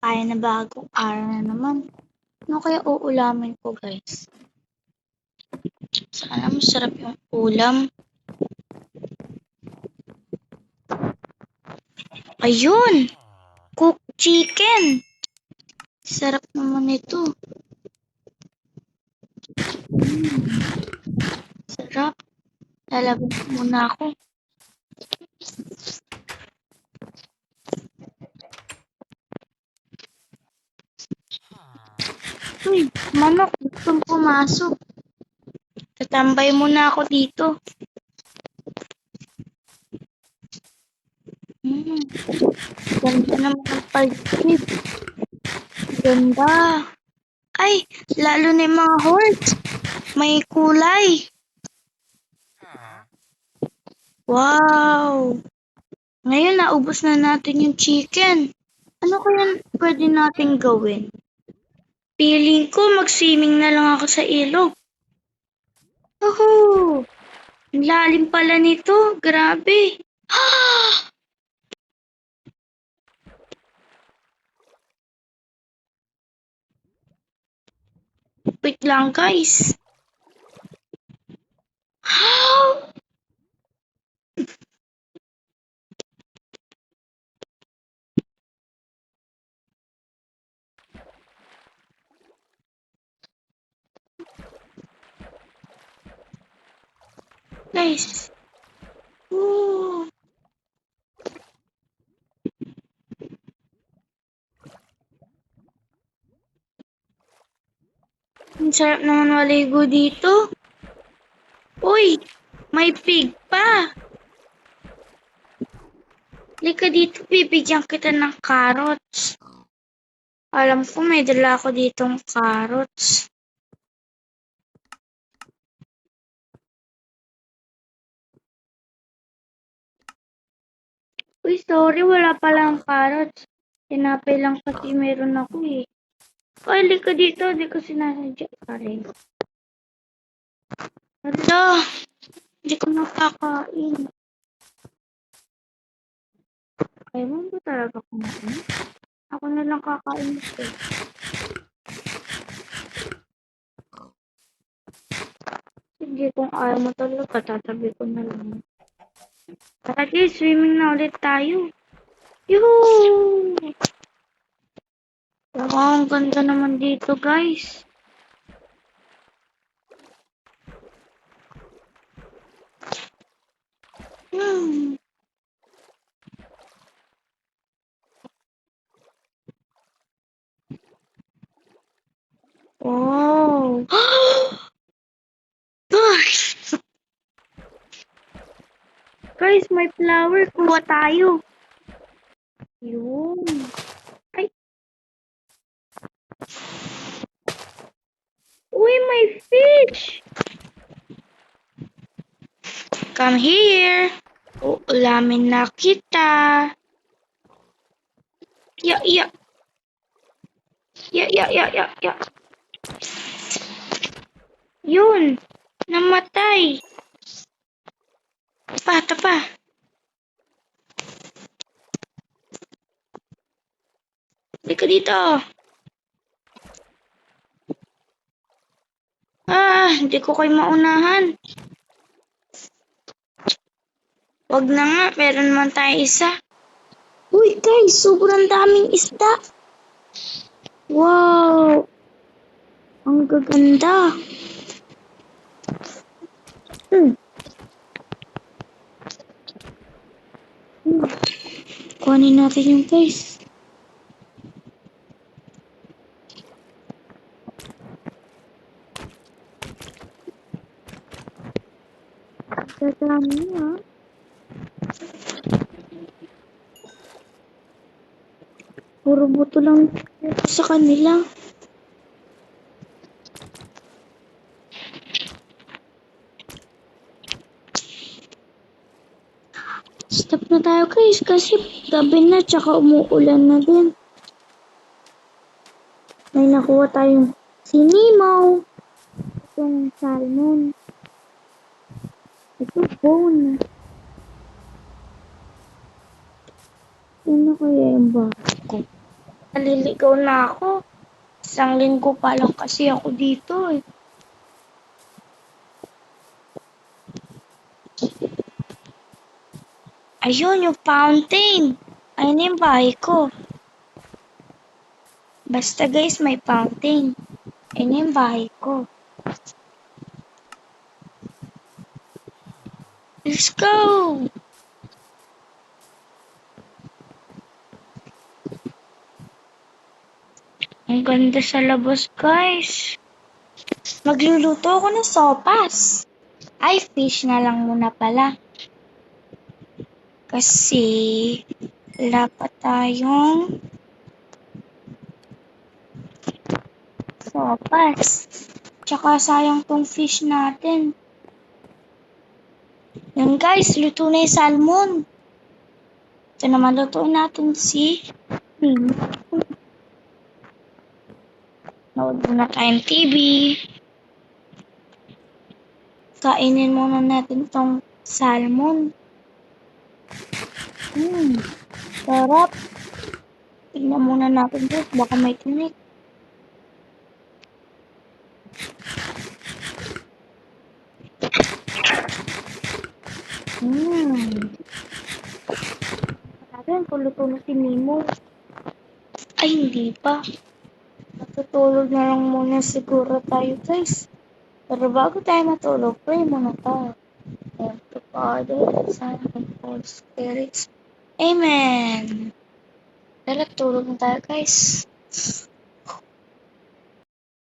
Kaya na bagong araw na naman. Ano kaya uulamin ko, guys? Sana masarap yung ulam. Ayun! Cooked chicken! Sarap naman ito. Sarap. Lalabas muna ako. Uy, manok, gustong pumasok. Tatambay muna ako dito. Ganda naman ang pag-trip. Ganda. Ay, lalo na yung mga horse. May kulay. Wow! Ngayon, naubos na natin yung chicken. Ano kaya pwede natin gawin? Feeling ko mag-swimming na lang ako sa ilog. Oh, ang lalim pala nito. Grabe. Wait lang, guys. Guys. Oh. Ang sarap naman maligo dito. Uy, may pig pa. Lika dito, bibigyan kita ng carrots. Alam ko may dala ako ditong carrots. Uy, sorry, wala palang carrots. Tinapay lang kasi meron ako eh. Uy, lika dito, di ko sinasadya. Sorry. Hala, hindi ko nakakain. Ayaw mo ba talaga kumain? Ako na lang kakain ito. Sige, kung ayaw mo talaga, tatabi ko na lang. Tara guys, swimming na ulit tayo. Yuhuu! Wow, ang ganda naman dito guys. Oh! Guys, may flower. Kuha tayo. Yun. Ay. Uy, may fish! Come here. Uulamin na kita. Ya. Ya. Yun. Namatay. Tapa. Halika dito. Hindi ko kayo maunahan. Wag na nga, meron naman tayo isa. Uy guys, sobrang daming isda. Wow! Ang gaganda. Kuhanin natin yung guys. Dadami ha. Puro buto lang sa kanila. Stop na tayo guys kasi gabi na tsaka umuulan na din. May nakuha tayong sinimaw. Itong salmon. Ito bone. Ano kaya yung bako? Naliligaw na ako. Isang linggo pa lang kasi ako dito eh. Ayun, yung fountain. Ayun yung bahay ko. Basta guys, may fountain. Ayun yung bahay ko. Let's go! Ang ganda sa labas, guys. Magluluto ako ng sopas. Ay, fish na lang muna pala. Kasi, wala pa tayong sopas. Tsaka sayang tong fish natin. Yan guys, luto na yung salmon. Ito naman lutuin natin si Nood muna tayong TV. Kainin muna natin tong salmon. Sarap. Tingnan muna natin guys, baka may tinik. Natin kung luto na si Mimo. Ay, hindi pa. Matutulog na lang muna siguro tayo guys. Pero bago tayo matulog, pray muna tayo. Thank you, Father, Son, and Holy Spirit. Amen. Tara, tulog na tayo guys.